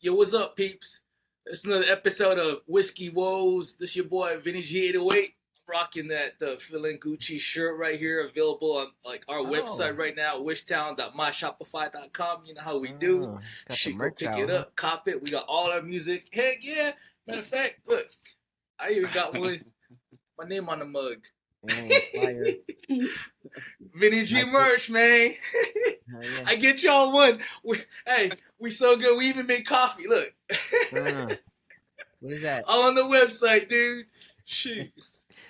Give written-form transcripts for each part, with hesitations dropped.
Yo, what's up, peeps? It's another episode of Whiskey Woes. This your boy Vinny G808. I'm rocking that Feeling Gucci shirt right here, available on like our website right now, wishtown.myshopify.com. You know how we do. Got the Shit, go merch pick out, it huh? up, cop it. We got all our music. Heck yeah! Matter of fact, look, I even got one. My name on the mug. Fire. Vinny G Like it. merch, man. Yeah. I get y'all one. We so good. We even made coffee. Look. What is that? All on the website, dude. Shit.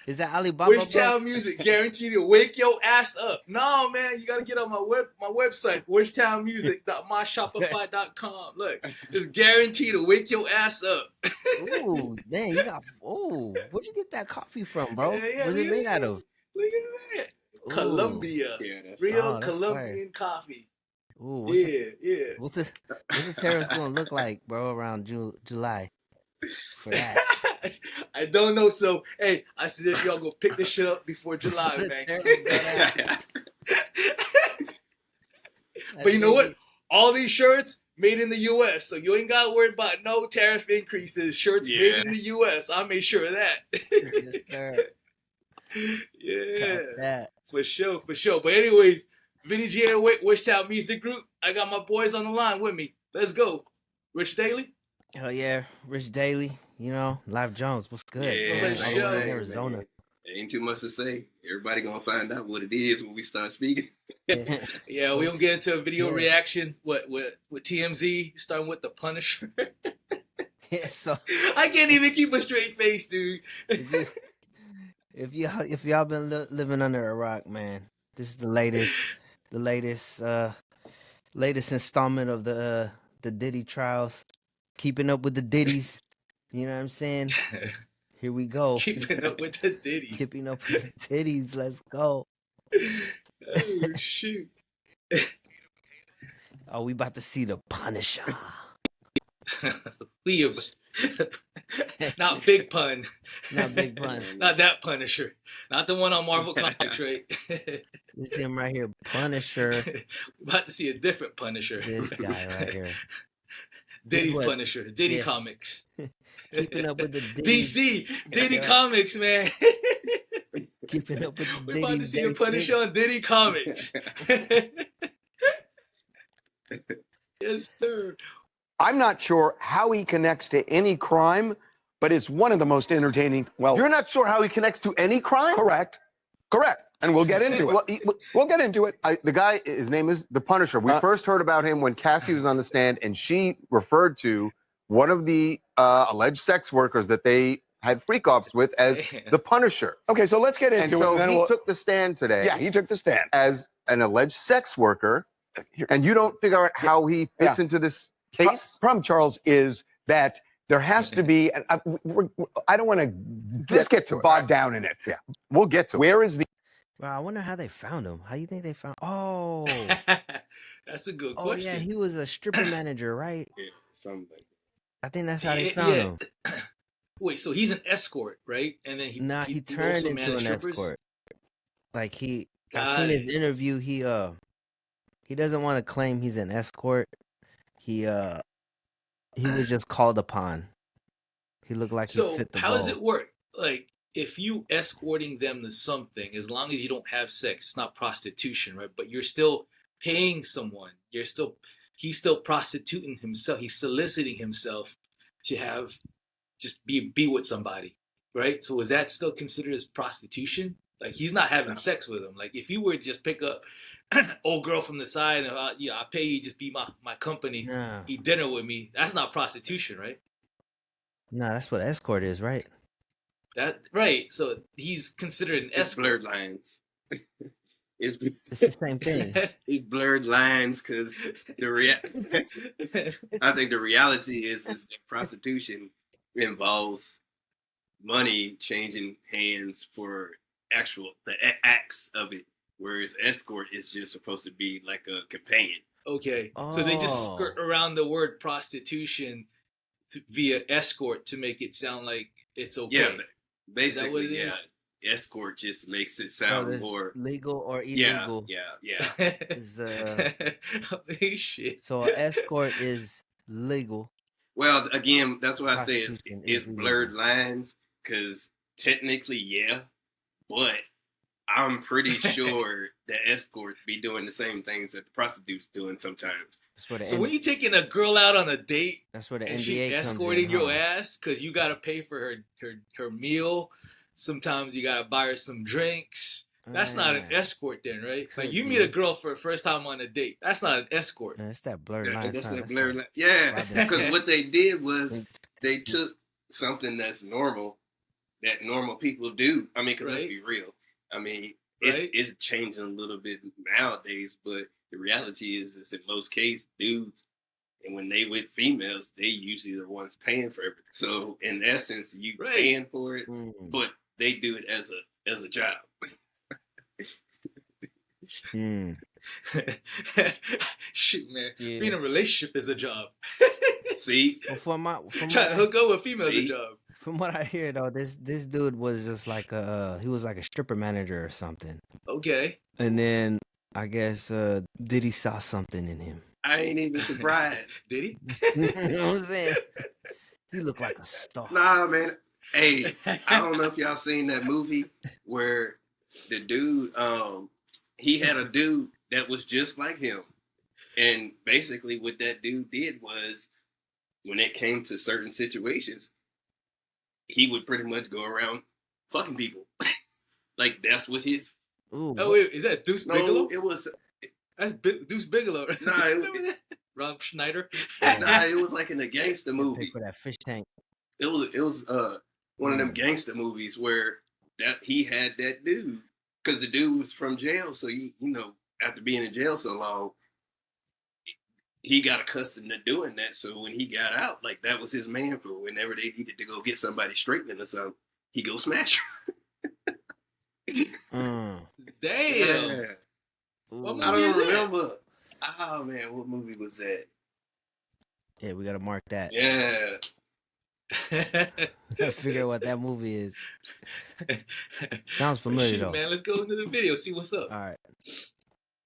Is that Alibaba, Wishtown music guaranteed to wake your ass up. No, man, you gotta get on my website, wishtownmusic.myshopify.com. Look, it's guaranteed to wake your ass up. Ooh, dang, you got. Ooh, where'd you get that coffee from, bro? Yeah, What's it made out of? Look at that. Ooh. Colombia. Yeah, Real that's Colombian coffee. Ooh, What's the tariffs gonna look like, bro, around July? For that. I don't know, so hey, I suggest y'all go pick this shit up before July, man. But you know what? All these shirts made in the U.S., so you ain't gotta worry about no tariff increases. Shirts made in the U.S. I made sure of that. Yes, sir. Yeah, that. for sure. But anyways, Vinny G and Wishtown Music Group. I got my boys on the line with me. Let's go. Rich Daly. Hell yeah, Rich Daly. You know, Live Jones. What's good? Yeah, Let's All the show. way in Arizona. Man. Ain't too much to say. Everybody gonna find out what it is when we start speaking. Yeah, we gonna get into a video reaction with TMZ, starting with the Punisher. Yeah, so I can't even keep a straight face, dude. if y'all been living under a rock, man, this is the latest installment of the Diddy trials. Keeping up with the Diddies, you know what I'm saying? Here we go. Keeping up with the Diddies. Keeping up with the Diddies. Let's go. Oh shoot! Oh, we about to see the Punisher. Not Big Pun. Not Big Pun. Not that Punisher. Not the one on Marvel Comics, right? This him right here, Punisher. We're about to see a different Punisher. This guy right here. Diddy's Punisher. Diddy Comics. Keeping up with the Diddies. DC. Diddy Comics, man. Keeping up with the We're Diddies. about to see a Punisher on Diddy Comics. Yes, sir. I'm not sure how he connects to any crime, but it's one of the most entertaining. Well, You're not sure how he connects to any crime? correct. And we'll get into it. We'll get into it. The guy, his name is The Punisher. We first heard about him when Cassie was on the stand, and she referred to one of the alleged sex workers that they had freak-offs with as The Punisher. Okay, so let's get And into so it. he took the stand today. Yeah, he took the stand. As an alleged sex worker, and you don't figure out how he fits into this case? Problem, Charles, is that there has to be, and I don't want to Let's get to it. bogged down in it. Yeah, we'll get to it. Where is the Well, I wonder how they found him. How you think they found? Oh, That's a good oh question. yeah, he was a stripper manager, right? Yeah, something. I think that's how they found him. Wait, so he's an escort, right? And then He turned also into managed an strippers? escort. Like I've seen his interview. He doesn't want to claim he's an escort. He was just called upon. He looked like he fit the how bill. does it work? Like, if you escorting them to something, as long as you don't have sex, it's not prostitution, right? But you're still paying someone. He's still prostituting himself. He's soliciting himself to have just be with somebody, right? So is that still considered as prostitution? Like, he's not having sex with him. Like, if you were to just pick up old girl from the side and I pay you, just be my company, eat dinner with me, that's not prostitution, right? No, that's what escort is, right? That right. So he's considered an It's escort. blurred lines. It's the same thing. It's blurred lines because I think the reality is that prostitution involves money changing hands for the acts of it, whereas escort is just supposed to be like a companion. Okay, so they just skirt around the word prostitution via escort to make it sound like it's okay. Yeah, but basically, is that what it is? Escort just makes it sound more legal or illegal. Yeah. Holy shit. So an escort is legal, Well, again, that's why I say Prostitution it's is blurred illegal. lines because technically, yeah, but I'm pretty sure the escorts be doing the same things that the prostitutes doing sometimes. That's where the So when you taking a girl out on a date that's where the and she NBA comes escorting in, your huh? ass because you gotta pay for her meal, sometimes you gotta buy her some drinks. That's not an escort then, right? Like Could you meet be. a girl for the first time on a date. That's not an escort. Man, it's that blurred line. That's Huh? that That's blurred like line. Yeah, robbing because what they did was Peep. they took something that's normal, that normal people do. I mean, because let's Right. be real. I mean, Right. it's changing a little bit nowadays, but the reality is in most cases, dudes, and when they with females, they usually the ones paying for everything. So in essence, you Right. paying for it, Mm. but they do it as a job. Mm. Shit, man. Yeah. Being in a relationship is a job. See, Well, Trying to hook up with females is a See? job. from what I hear though, this dude was just like he was like a stripper manager or something. Okay. And then I guess Diddy saw something in him. I ain't even surprised. Did he? You know what I'm saying? He looked like a star. Nah, man. Hey, I don't know if y'all seen that movie where the dude, he had a dude that was just like him. And basically what that dude did was when it came to certain situations, he would pretty much go around fucking people. Like that's what his Ooh, Oh wait, is that Deuce Bigelow? no, it was That's Deuce Bigelow. Right? Nah, it- Remember that? Rob Schneider. nah, it was like in a gangster pay movie. for that fish tank. It was one of them gangster movies where that he had that dude because the dude was from jail, so you know after being in jail so long, he got accustomed to doing that. So when he got out, like that was his man for whenever they needed to go get somebody straightening or something, he go smash her. Mm. Damn. Yeah. What Ooh. I movie don't is that? remember. Oh man, what movie was that? Yeah, we gotta mark that. Yeah. Gotta figure out what that movie is. Sounds familiar Shoot, though. man, let's go into the video, see what's up. All right.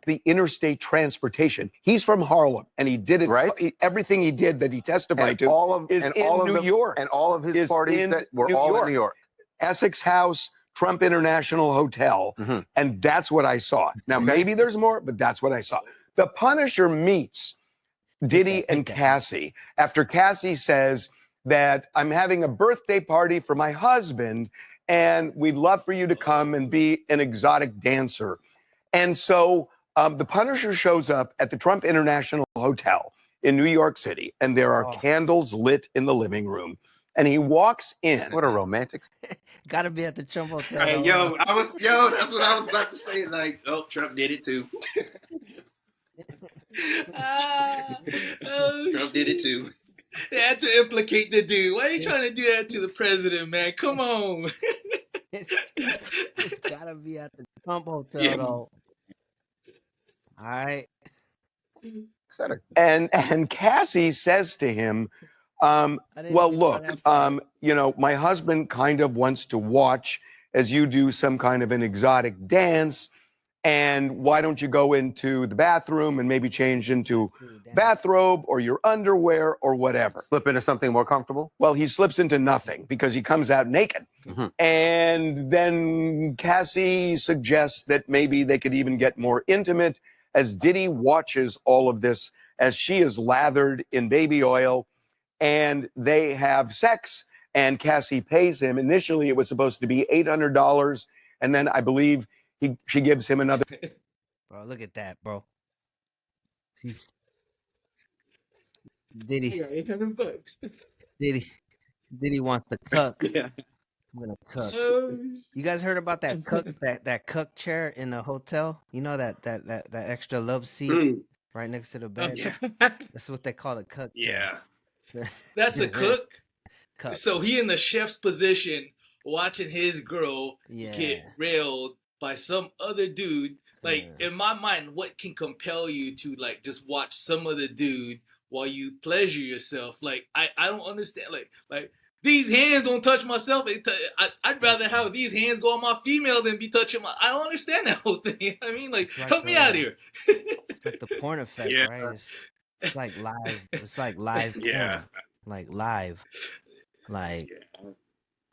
The interstate transportation. He's from Harlem, and he did it. Right. Everything he did that he testified And to all of is and in all of New them, York. and all of his Is parties in that were New all York. in New York. Essex House, Trump International Hotel, Mhm. and that's what I saw. Now, Okay. maybe there's more, but that's what I saw. The Punisher meets Diddy Take and that. Cassie after Cassie says that I'm having a birthday party for my husband, and we'd love for you to come and be an exotic dancer. And so the Punisher shows up at the Trump International Hotel in New York City, and there are Oh. candles lit in the living room. And he walks in. What a romantic. Gotta be at the Trump Hotel. Hey, though, that's what I was about to say. Like, oh, Trump did it too. Trump did it too. They had to implicate the dude. Why are you trying to do that to the president, man? Come on. It's gotta be at the Trump Hotel Yeah. though. All right. Etc. And Cassie says to him, I didn't well, even know look, that part. my husband kind of wants to watch as you do some kind of an exotic dance. And why don't you go into the bathroom and maybe change into Ooh, damn. bathrobe or your underwear or whatever? Slip into something more comfortable. Well, he slips into nothing because he comes out naked. Mhm. And then Cassie suggests that maybe they could even get more intimate as Diddy watches all of this as she is lathered in baby oil and they have sex and Cassie pays him. Initially, it was supposed to be $800. And then I believe she gives him another. Bro, look at that, bro. He's Diddy. $800. Diddy wants to cook. Yeah. I'm gonna cook. You guys heard about that cook that cook chair in the hotel? You know that extra love seat Mm, right next to the bed. Yeah. That's what they call a cook chair. yeah. That's a cook. Cook. So he in the chef's position, watching his girl Yeah. get railed by some other dude. Like Yeah. in my mind, what can compel you to like just watch some other dude while you pleasure yourself? Like I don't understand. Like these hands don't touch myself. I'd rather have these hands go on my female than be touching my. I don't understand that whole thing. I mean, like, It's like help me out here. It's like the porn effect, Yeah. right? It's like live. It's like live Yeah. porn. like live, like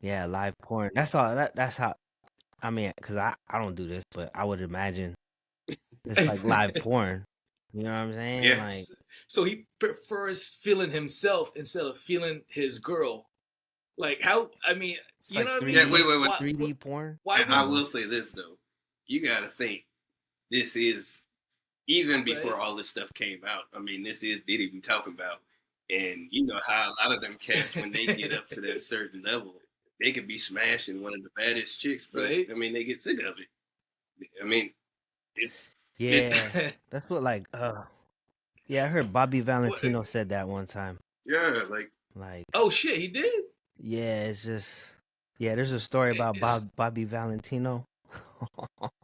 Yeah. live porn. That's all. That's how. I mean, cause I don't do this, but I would imagine it's like live porn. You know what I'm saying? Yes. Like, So he prefers feeling himself instead of feeling his girl. Like how? I mean, it's you like know what I 3D, mean? Yeah, wait. Why, 3D porn. why I would will say this though. You gotta think this is even before all this stuff came out. I mean, this is Diddy we talking about. And you know how a lot of them cats, when they get up to that certain level, they could be smashing one of the baddest chicks, but Right. I mean, they get sick of it. I mean, it's Yeah, that's what like. Yeah, I heard Bobby Valentino said that one time. yeah, like Like, oh shit, he did. yeah, it's just there's a story about Bobby Valentino.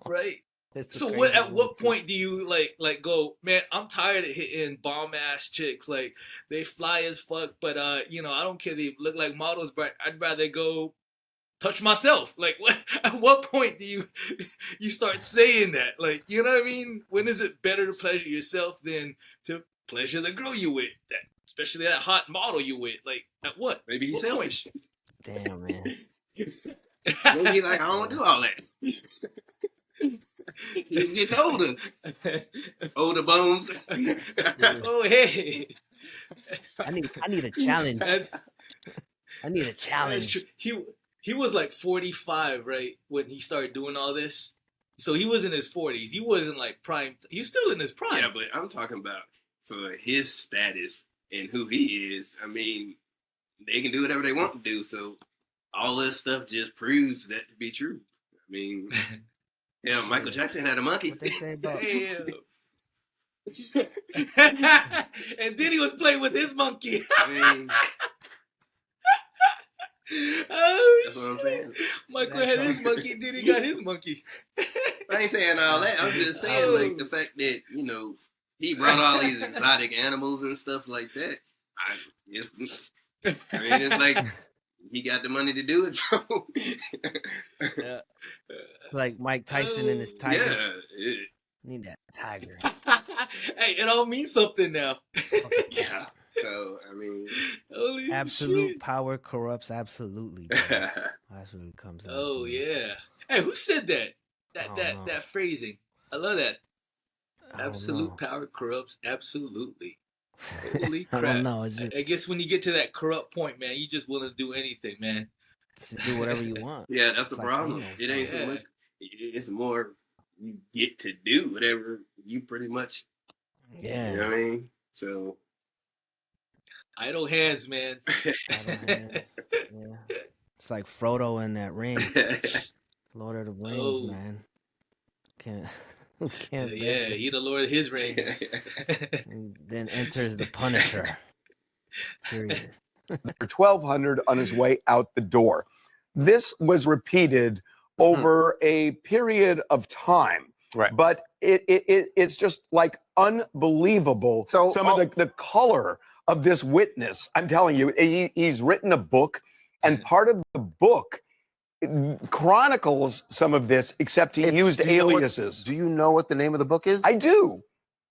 Right. It's a So crazy at one, what too. point do you like go, man, I'm tired of hitting bomb ass chicks. Like they fly as fuck, but you know, I don't care they look like models, but I'd rather go touch myself. Like what at what point do you start saying that? Like, you know what I mean? When is it better to pleasure yourself than to pleasure the girl you with? That especially that hot model you with. Like at what? maybe he's What point? selfish. Damn, man. Maybe he's like, I don't want to do all that. He's getting older. Older bones. Oh hey. I need a challenge. I need a That's challenge. true. He was like 45, right, when he started doing all this. So he was in his 40s. He wasn't like prime. He's still in his prime. Yeah, but I'm talking about for his status and who he is. I mean, they can do whatever they want to do. So all this stuff just proves that to be true. I mean, yeah, Michael Jackson had a monkey. What they say about Damn. And then he was playing with his monkey. I mean, Oh, that's what I'm saying. Michael had his monkey, then he got his monkey. I ain't saying all that. I'm just saying, like, the fact that, you know, he brought all these exotic animals and stuff like that. It's like he got the money to do it, so. Yeah. Like Mike Tyson and his tiger. Yeah. Need that tiger. Hey, it all means something now. Yeah. So, I mean. Holy Absolute shit. power corrupts absolutely. That's what it comes down Oh to. yeah. Hey, who said that? I don't know. That phrasing. I love that. I don't Absolute know. power corrupts absolutely. Holy I crap. don't know. It's just I guess when you get to that corrupt point, man, you just want to do anything, man. do whatever you want. Yeah, that's the It's like problem. Thanos. It ain't so much. It's more you get to do whatever you pretty much. Yeah. You know what I mean? So. Idle hands, man. Idle hands. Yeah. It's like Frodo in that ring. Lord of the Rings, Oh. man. Can't Yeah, he the Lord of his rings. And then enters the Punisher. Period. 1,200 on his way out the door. This was repeated over a period of time. Right. But it's just like unbelievable. So, some of the color of this witness. I'm telling you, he's written a book, and part of the book chronicles some of this, except he used aliases. Do you know what the name of the book is? I do.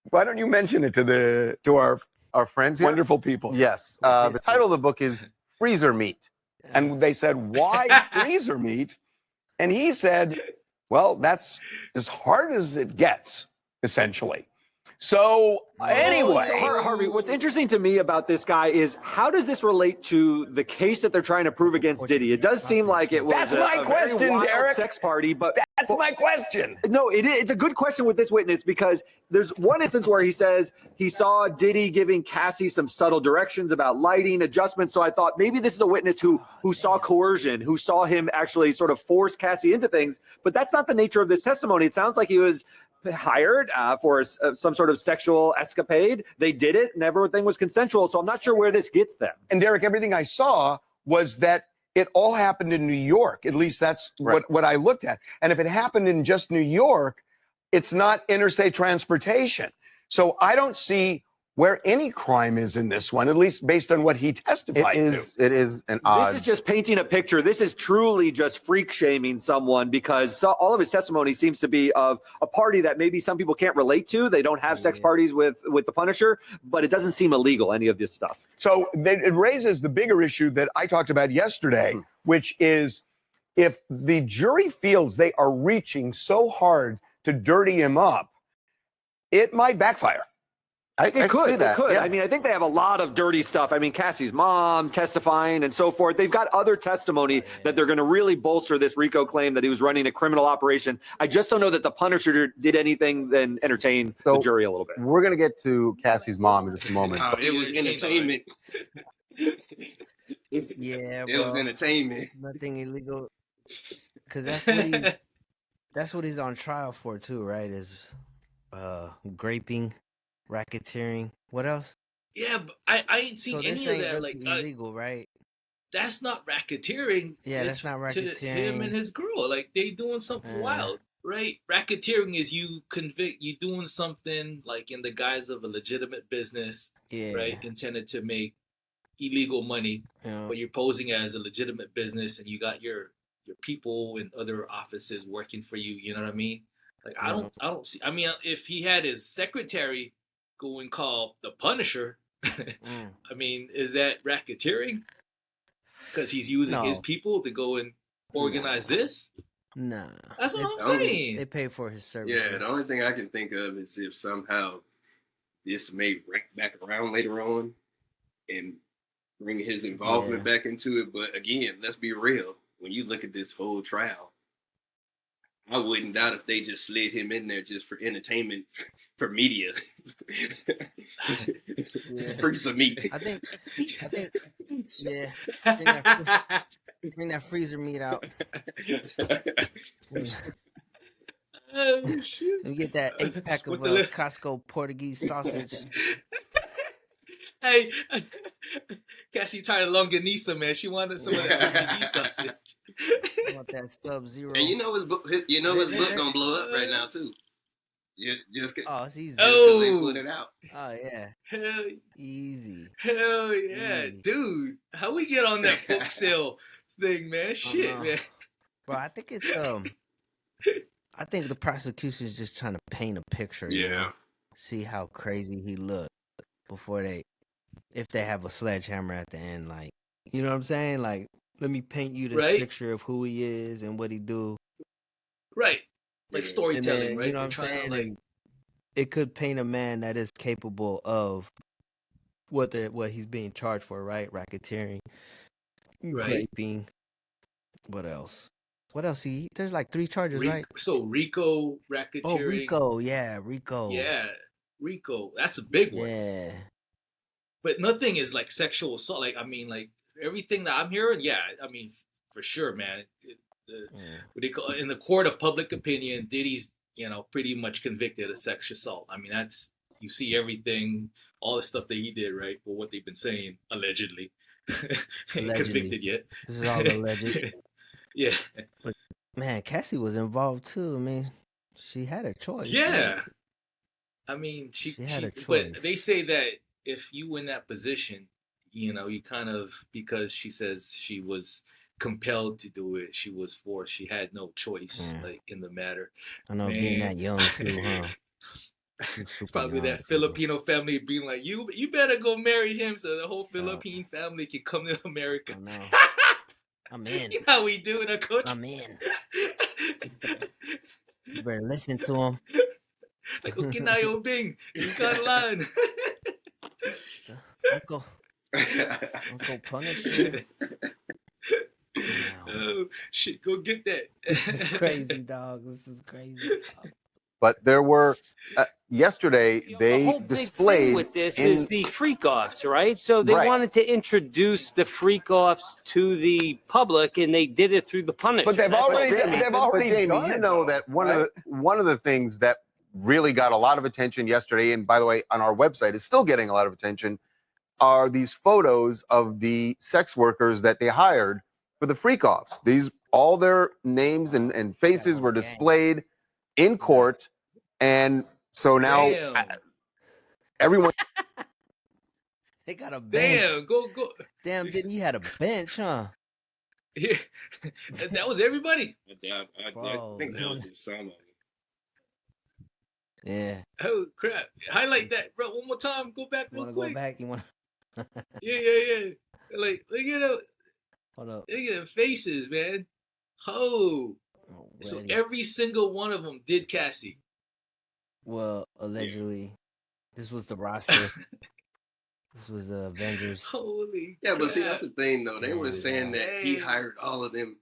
Why don't you mention it to our friends here? wonderful people? Yes. The title of the book is Freezer Meat. And they said, why freezer meat? And he said, well, that's as hard as it gets, essentially. So anyway, Harvey, what's interesting to me about this guy is how does this relate to the case that they're trying to prove against Diddy? It does seem like it was That's my a question, very wild Derek. sex party, but that's my question. No, it's a good question with this witness because there's one instance where he says he saw Diddy giving Cassie some subtle directions about lighting adjustments. So I thought maybe this is a witness who saw coercion, who saw him actually sort of force Cassie into things. But that's not the nature of this testimony. It sounds like he was hired for some sort of sexual escapade. They did it and everything was consensual. So I'm not sure where this gets them. And Derek, everything I saw was that it all happened in New York. At least that's what I looked at. And if it happened in just New York, it's not interstate transportation. So I don't see where any crime is in this one, at least based on what he testified to. It is an odd. This is just painting a picture. This is truly just freak shaming someone, because all of his testimony seems to be of a party that maybe some people can't relate to. They don't have sex parties with the Punisher, but it doesn't seem illegal, any of this stuff. So it raises the bigger issue that I talked about yesterday, which is if the jury feels they are reaching so hard to dirty him up, it might backfire. I could see that. It could. Yeah. I mean, I think they have a lot of dirty stuff. I mean, Cassie's mom testifying and so forth. They've got other testimony that they're going to really bolster this RICO claim that he was running a criminal operation. I just don't know that the Punisher did anything than entertain the jury a little bit. We're going to get to Cassie's mom in just a moment. It was entertainment. Yeah, It was entertainment. Nothing illegal. Because that's what he's on trial for too, right? Is graping, racketeering. What else? Yeah, but I ain't seen any of that. Really like illegal, right? That's not racketeering. Yeah, that's not racketeering. To him and his girl, like they doing something wild, right? Racketeering is you doing something like in the guise of a legitimate business, right? Intended to make illegal money, but you're posing as a legitimate business, and you got your people in other offices working for you. You know what I mean? Like I don't see. I mean, if he had his secretary go and call the Punisher, I mean, is that racketeering? Because he's using his people to go and organize this? Nah. That's what I'm saying. They pay for his services. Yeah, the only thing I can think of is if somehow this may rack back around later on and bring his involvement back into it. But again, let's be real. When you look at this whole trial, I wouldn't doubt if they just slid him in there just for entertainment, for media. Free some meat. I think, bring that freezer meat out. Oh, shit. Let me get that 8-pack of Costco Portuguese sausage. Hey, Cassie tired of longanisa, man. She wanted some of that Portuguese sausage. I want that Sub-Zero. And you know his book gonna blow up right now too. Just it's easy. Oh, they put it out. Oh yeah. Hell, easy. Hell yeah, Easy. Dude. How we get on that book sale thing, man? Shit, man. Bro, I think it's I think the prosecution is just trying to paint a picture. Yeah. You know? See how crazy he looked before if they have a sledgehammer at the end, like, you know what I'm saying? Like, let me paint you the picture of who he is and what he do. Right. Like storytelling, then, right? You know what I'm saying? Like, it could paint a man that is capable of what he's being charged for, right? Racketeering, raping. What else? There's like 3 charges, right? So RICO, racketeering. Oh, RICO. Yeah, RICO. Yeah, RICO. That's a big one. Yeah. But nothing is like sexual assault. Like, I mean, like everything that I'm hearing, I mean, for sure, man. What they call in the court of public opinion, Diddy's, pretty much convicted of sexual assault. I mean, you see everything, all the stuff that he did, right? For what they've been saying, allegedly. Ain't convicted yet. This is all alleged. Yeah. But man, Cassie was involved too. I mean, she had a choice. Yeah. Right? I mean, she had a choice. But they say that if you in that position, you kind of, because she says she was compelled to do it, she was forced, she had no choice, like in the matter. I know, being that young too, huh? Probably that Filipino family being like, you better go marry him so the whole Philippine family can come to America. I know. I'm in. You know how we do in our country. I'm in. You better listen to him. Like, okay, na yung Bing, you got a line. Uncle Punish you. Oh shit, go get that. This is crazy, dog. This is crazy. But there were yesterday they the whole displayed big thing with this is the freak offs, right? So they wanted to introduce the freak offs to the public, and they did it through the Punisher. But they've already Jamie, done you it, know though, that one right? of the things that really got a lot of attention yesterday, and by the way, on our website is still getting a lot of attention, are these photos of the sex workers that they hired for the freak offs. All their names and faces were displayed in court, and so now everyone They got a bench. Damn, go. Damn, Diddy had a bench, huh? Yeah. That was everybody. I Bro, think that was just some of it. Yeah. Oh crap! Highlight that, bro. One more time. Go back You real want to quick. go back? You want? Yeah. Like look at Hold up. Look at their faces, man. Oh. So Already. every single one of them did Cassie. Well, allegedly, this was the roster. This was the Avengers. Holy Yeah, but see, crap. that's the thing, though. They were saying that he hired all of them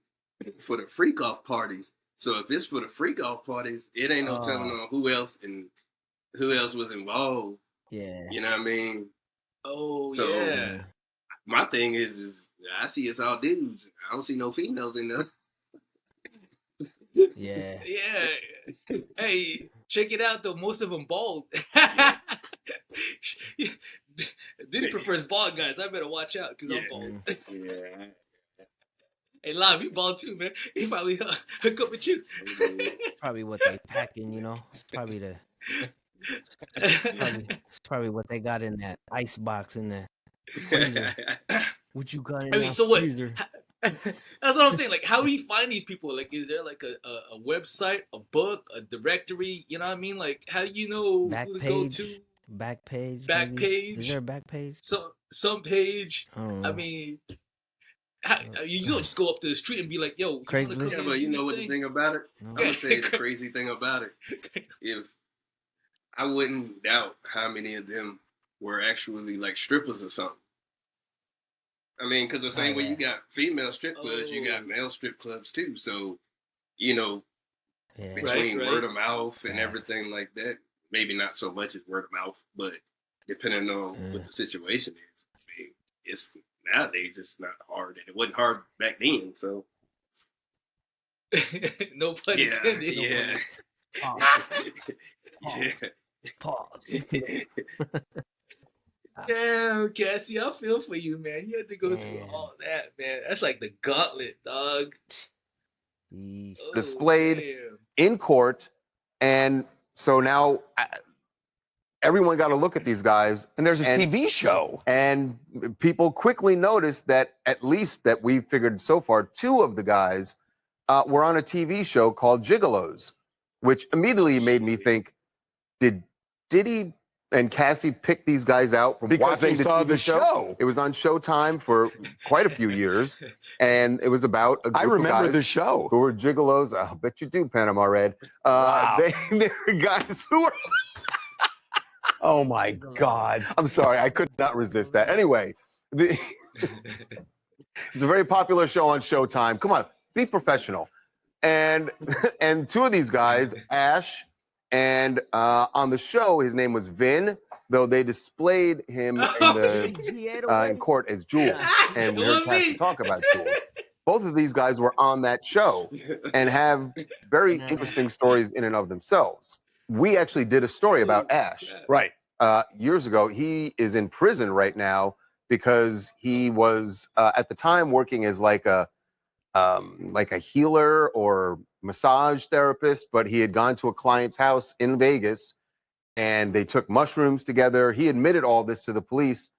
for the freak off parties. So if it's for the freak off parties, it ain't no telling on who else was involved. Yeah. You know what I mean? Oh, So, yeah. My thing is I see it's all dudes. I don't see no females in this. Yeah. Yeah. Hey, check it out, though. Most of them bald. Diddy prefers bald guys. I better watch out because I'm bald. Yeah. Hey, Live, you bald too, man. He probably hook up with you. Probably what they packing, you know. It's probably it's probably what they got in that ice box in there. Freezer. What you got in that so what? freezer? That's what I'm saying. Like, how do we find these people? Like, is there like a website, a book, a directory? You know what I mean? Like, how do you know Back who to page. go to? Back page. Back maybe? page. Is there a back page? Some page. I mean, you don't just go up to the street and be like, "Yo, Craigslist." Yeah, but you know what the thing about it? No. I'm gonna say the crazy thing about it. If I wouldn't doubt how many of them were actually like strippers or something. I mean, because the same way you got female strip clubs, you got male strip clubs too. So, you know, between word of mouth and everything like that, maybe not so much as word of mouth, but depending on what the situation is, I mean, it's nowadays it's not hard, and it wasn't hard back then. So, no pun intended. Yeah. Pause. Damn, Cassie, I feel for you, man. You had to go through all that, man. That's like the gauntlet, dog. Displayed in court, and so now everyone got to look at these guys. And there's a TV show. And people quickly noticed that, at least that we figured so far, 2 of the guys were on a TV show called Gigolos, which immediately made me think, did Diddy and Cassie pick these guys out from because watching they saw TV the show? It was on Showtime for quite a few years, and it was about a group I remember of guys the show. who were gigolos. I'll bet you do, Panama Red. Wow. They were guys who were... Oh, my God. I'm sorry. I could not resist that. Anyway, it's a very popular show on Showtime. Come on, be professional. And 2 of these guys, Ash, and on the show, his name was Vin, though they displayed him in court as Jules. And we heard Cassie talk about Jules. Both of these guys were on that show and have very interesting stories in and of themselves. We actually did a story about Ash. Right. Years ago. He is in prison right now because he was at the time working as like a healer or massage therapist, but he had gone to a client's house in Vegas and they took mushrooms together. He admitted all this to the police,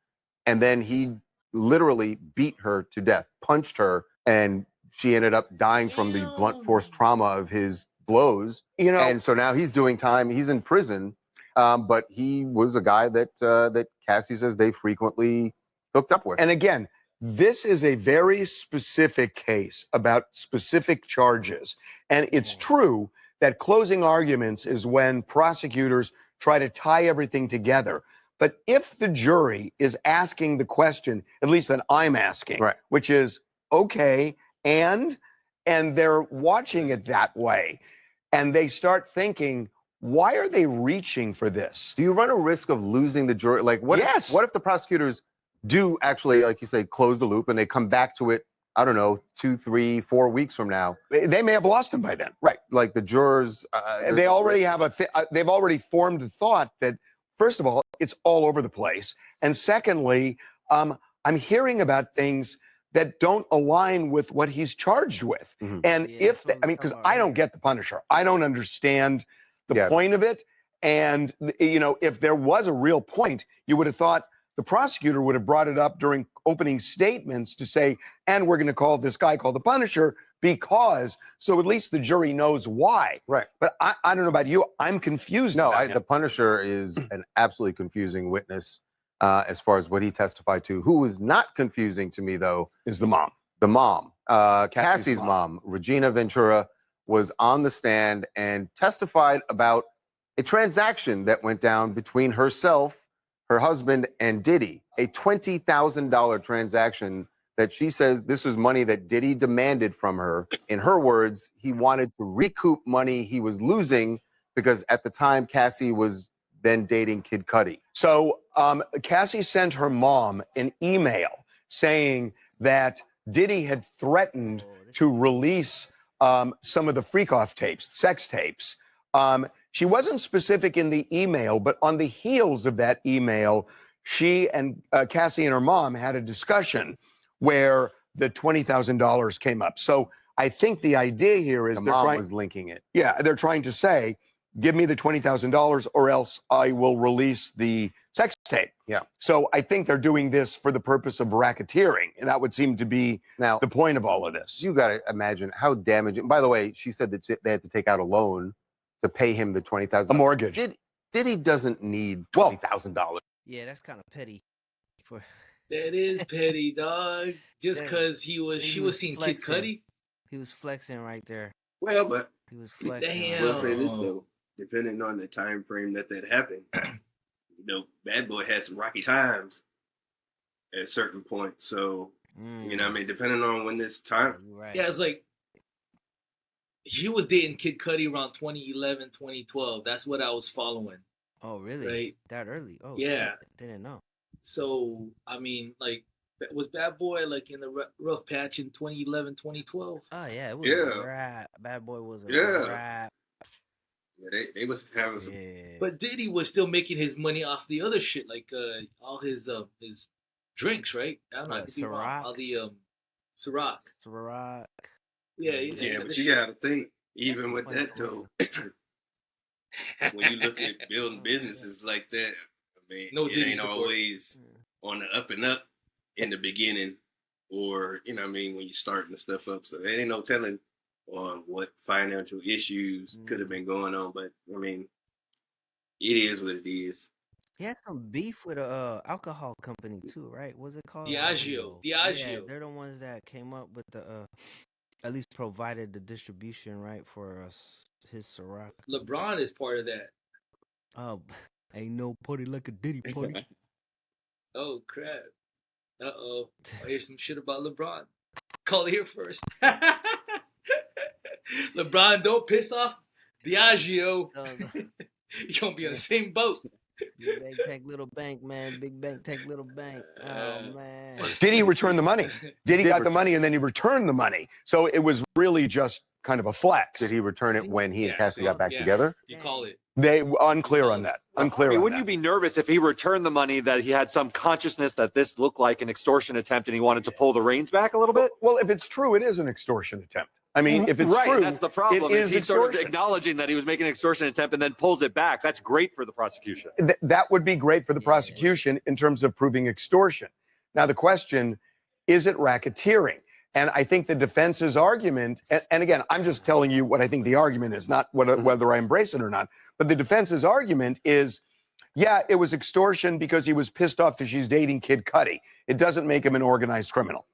and then he literally beat her to death, punched her, and she ended up dying from the blunt force trauma of his blows. You know, and so now he's doing time. He's in prison, but he was a guy that Cassie says they frequently hooked up with. And again, this is a very specific case about specific charges. And it's true that closing arguments is when prosecutors try to tie everything together. But if the jury is asking the question, at least that I'm asking, which is, okay, and they're watching it that way, and they start thinking, why are they reaching for this? Do you run a risk of losing the jury? Like, what if the prosecutors do actually, like you say, close the loop and they come back to it, I don't know, 2, 3, 4 weeks from now? They may have lost him by then. Right. Like the jurors. They already have they've already formed the thought that, first of all, it's all over the place. And secondly, I'm hearing about things that don't align with what he's charged with. Mm-hmm. And because I don't get the Punisher. I don't understand the point of it. And, if there was a real point, you would have thought the prosecutor would have brought it up during opening statements to say, and we're going to call this guy called the Punisher because, so at least the jury knows why. Right. But I don't know about you. I'm confused. No, about him. the Punisher is an absolutely confusing witness as far as what he testified to. Who was not confusing to me, though, is the mom. The mom, Cassie's Cassie's mom, Regina Ventura, was on the stand and testified about a transaction that went down between herself, her husband, and Diddy, a $20,000 transaction that she says this was money that Diddy demanded from her. In her words, he wanted to recoup money he was losing because at the time Cassie was then dating Kid Cudi. So Cassie sent her mom an email saying that Diddy had threatened to release some of the freak-off tapes, sex tapes. She wasn't specific in the email, but on the heels of that email, she and Cassie and her mom had a discussion where the $20,000 came up. So I think the idea here is the mom was linking it. Yeah, they're trying to say, give me the $20,000 or else I will release the sex tape. Yeah. So I think they're doing this for the purpose of racketeering. And that would seem to be now the point of all of this. You got to imagine how damaging. By the way, she said that they had to take out a loan to pay him the $20,000. A mortgage. Diddy doesn't need $20,000. Yeah, that's kind of petty. That is petty, dog. Just because she was seeing Kid Cudi. He was flexing right there. Well, but he was flexing. Damn. I will say this though, depending on the time frame that happened, you know, Bad Boy had some rocky times at a certain point. So, you know what I mean? Depending on when this time. Right. Yeah, it's like she was dating Kid Cudi around 2011, 2012. That's what I was following. Oh, really? Right? That early? Oh, yeah. Shit. Didn't know. So, I mean, like, was Bad Boy like in the rough patch in 2011, 2012? Oh, yeah. It was a rap. Bad Boy was a rap. Yeah, they was having some. But Diddy was still making his money off the other shit, like all his drinks, right? I don't know. Ciroc. All the Ciroc. Ciroc. Yeah, but you gotta think, even with that though, when you look at building businesses like that, I mean, no it ain't always on the up and up in the beginning, or you know what I mean, when you're starting the stuff up. So there ain't no telling on what financial issues could have been going on. But I mean, it is what it is. He had some beef with a alcohol company too, right? What's it called? Diageo. Yeah, they're the ones that came up with the at least provided the distribution, right, for his Ciroc. LeBron is part of that. Oh, ain't no party like a Diddy party. Oh crap! Uh-oh, I hear some shit about LeBron. Call it here first. LeBron, don't piss off Diageo. You're gonna be on the same boat. Big bank take little bank, man. Big bank take little bank. Oh man. Did he return the money? Did he got the money and then he returned the money? So it was really just kind of a flex. Did he return it when he and Cassie got back together? You call it. They unclear on that. Unclear. I mean, wouldn't you be nervous if he returned the money that he had some consciousness that this looked like an extortion attempt and he wanted to pull the reins back a little bit? Well, if it's true, it is an extortion attempt. I mean, if it's true, that's the problem. It is he's extortion. sort of acknowledging that he was making an extortion attempt and then pulls it back. That's great for the prosecution. That would be great for the prosecution in terms of proving extortion. Now, the question, is it racketeering? And I think the defense's argument, and again, I'm just telling you what I think the argument is, not whether I embrace it or not. But the defense's argument is, yeah, it was extortion because he was pissed off that she's dating Kid Cudi. It doesn't make him an organized criminal.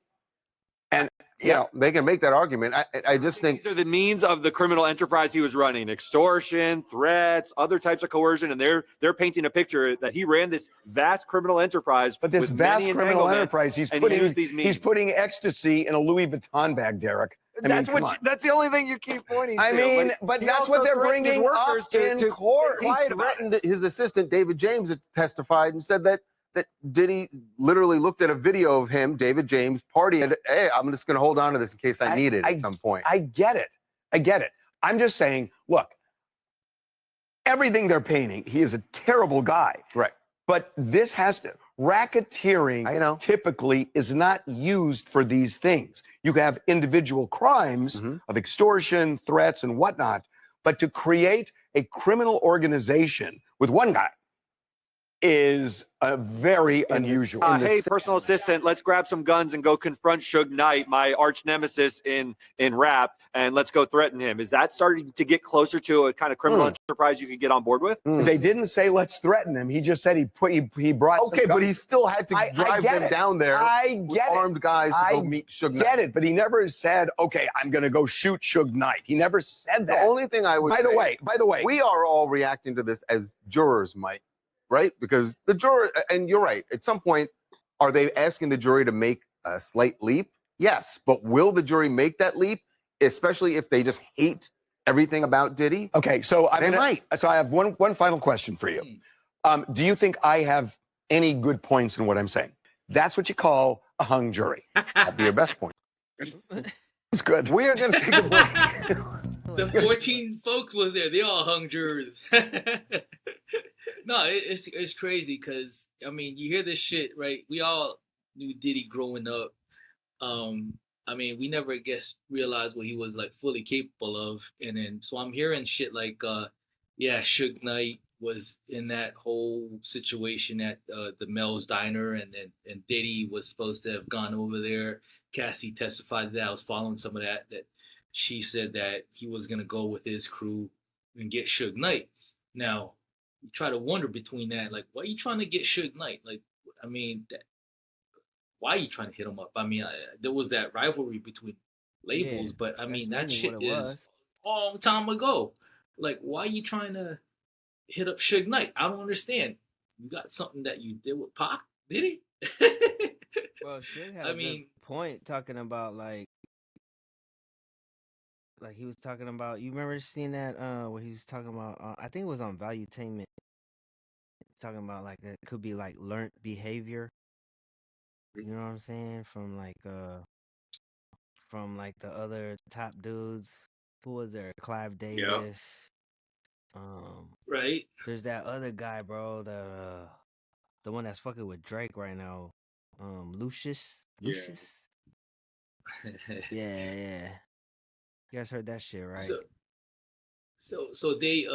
And you know, they can make that argument. I just think these are the means of the criminal enterprise he was running: extortion, threats, other types of coercion, and they're painting a picture that he ran this vast criminal enterprise. But this vast criminal enterprise, he's putting ecstasy in a Louis Vuitton bag, Derek. That's the only thing you keep pointing to. I mean, but that's what they're bringing up in court. He threatened his assistant, David James, that testified and said that Diddy literally looked at a video of him, David James, partying. Hey, I'm just going to hold on to this in case I need it at some point. I get it. I'm just saying, look, everything they're painting, he is a terrible guy. Right. But this has to, racketeering typically is not used for these things. You have individual crimes of extortion, threats, and whatnot, but to create a criminal organization with one guy is very unusual. Hey, personal assistant, let's grab some guns and go confront Suge Knight, my arch nemesis in rap, and let's go threaten him. Is that starting to get closer to a kind of criminal enterprise you could get on board with? They didn't say let's threaten him. He just said he brought. Okay, but he still had to drive them down there. I get it. Armed guys to go meet Suge Knight. Get it, but he never said, okay, I'm going to go shoot Suge Knight. He never said that. The only thing I would By the way, we are all reacting to this as jurors might, right? Because the juror, and you're right, at some point, are they asking the jury to make a slight leap? Yes, but will the jury make that leap, especially if they just hate everything about Diddy? Okay, so they might. So I have one final question for you. Do you think I have any good points in what I'm saying? That's what you call a hung jury. That'd be your best point. It's good. We are going to take a break. The 14 folks was there. They all hung jurors. No, it's crazy because, I mean, you hear this shit, right? We all knew Diddy growing up. I mean, we never, realized what he was, like, fully capable of. And then, so I'm hearing shit like, Suge Knight was in that whole situation at the Mel's Diner, and Diddy was supposed to have gone over there. Cassie testified that I was following some of that she said that he was going to go with his crew and get Suge Knight. Now, you try to wonder between that, like, why are you trying to get Suge Knight? Like, I mean, why are you trying to hit him up? I mean, there was that rivalry between labels, but I mean, that shit is a long time ago. Like, why are you trying to hit up Suge Knight? I don't understand. You got something that you did with Pac? Did he? Well, Suge had a good point talking about like he was talking about. You remember seeing that where he was talking about? I think it was on Valuetainment. Talking about like that could be like learned behavior. You know what I'm saying? From the other top dudes. Who was there? Clive Davis. Right. There's that other guy, bro. The one that's fucking with Drake right now. Lucius. Yeah. You guys heard that shit, right? So they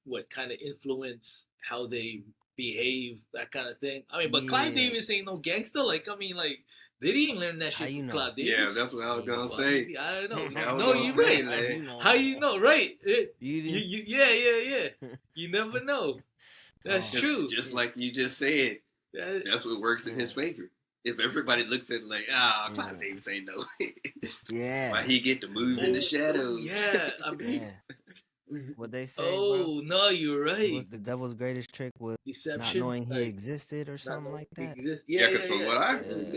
what kind of influence how they behave, that kind of thing. I mean, but Clive Davis ain't no gangster. Like, I mean, like, Diddy ain't learn that shit from Clive Davis. Yeah, that's what I was gonna say. I don't know. No, you're right. How you know, right? Yeah. You never know. That's true. Just like you just said, that's what works in his favor. If everybody looks at it like, Clive Davis ain't no. Why he get to move in the shadows? Yeah, I mean. What they say? Oh, bro? No, you're right. It was the devil's greatest trick was deception, not knowing he existed or something like that. Yeah, because from what I heard,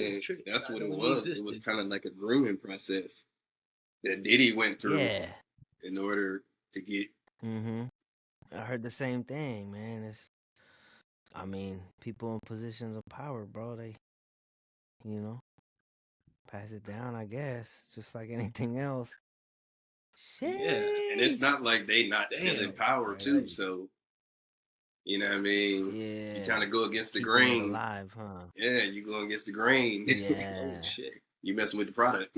that's what it was. It was kind of like a grooming process that Diddy went through in order to get. I heard the same thing, man. I mean, people in positions of power, bro, they, pass it down, I guess, just like anything else. Shit. Yeah, and it's not like they not still in power too. So, you know what I mean? Yeah. You kind of go against the grain. Alive, huh? Yeah, you go against the grain. Yeah. Oh, shit. You messing with the product.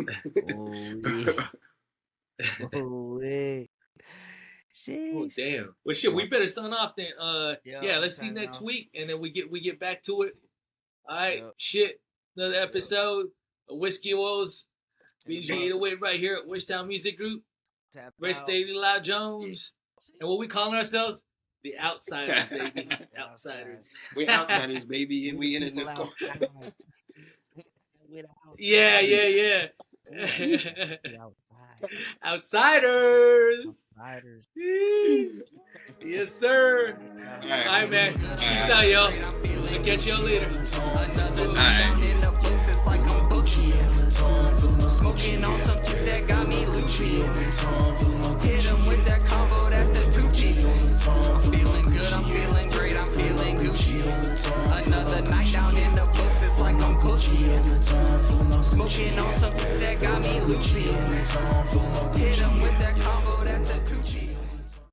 Shit. Oh, damn. Well, shit, we better sign off then. Let's see next week, and then we get back to it. All right, shit. Another episode of Whiskey Woes. BG808 right here at Wishtown Music Group. Rich Daily Loud Jones. And what we calling ourselves? The Outsiders, baby. Outsiders. We outsiders, baby, and we in this corner. Yeah. Outsiders. Yes, sir. All right, man. Peace out, y'all. We'll catch y'all later. All right. Smoking on something that got me loopy. Hit him with that combo, that's a two-piece. I'm feeling good, I'm feeling great, I'm feeling Gucci. Another night down in the books, it's like I'm Gucci. Smoking on something that got me loopy. Hit him with that combo, that's a two-piece.